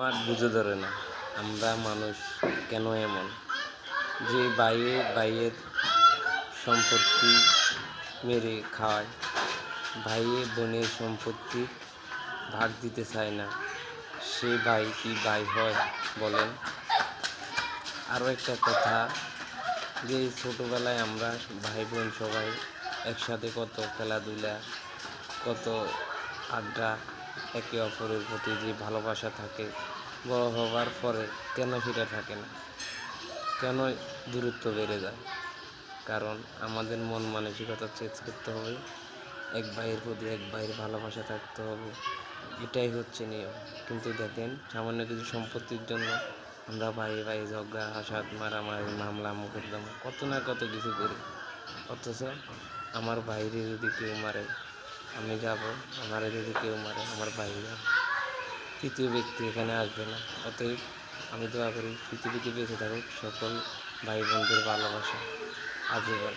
আমার বুঝে ধরে না আমরা মানুষ কেন এমন যে ভাইয়ের সম্পত্তি মেরে খাওয়ায়, ভাইয়ে বোনের সম্পত্তি ভাগ দিতে চায় না। সে ভাই কি ভাই হয় বলেন? আরও একটা কথা, যে ছোটোবেলায় আমরা ভাই বোন সবাই একসাথে কত খেলাধুলা, কত আড্ডা, একে অপরের প্রতি যে ভালোবাসা থাকে, বড় হওয়ার পরে কেন সেটা থাকে না? কেন দূরত্ব বেড়ে যায়? কারণ আমাদের মন মানসিকতা চেঞ্জ করতে হবে, এক ভাইয়ের প্রতি এক ভাইয়ের ভালোবাসা থাকতে হবে, এটাই হচ্ছে নিয়ম। কিন্তু দেখেন, সামান্য কিছু সম্পত্তির জন্য আমরা ভাইয়ে ভাইয়ে ঝগড়া, হাসাত, মারামারি, মামলা মোকদ্দমা কত না কত কিছু করি। অথচ আমার ভাইরে যদি কেউ মারে, আমি যাব, আমারে যদি কেউ মারে, আমার ভাই যাবে, তৃতীয় ব্যক্তি এখানে আসবে না। অতএব আমি দোয়া করি পৃথিবীতে বেঁচে থাকুক সকল ভাই বোনদের ভালোবাসা আজীবন।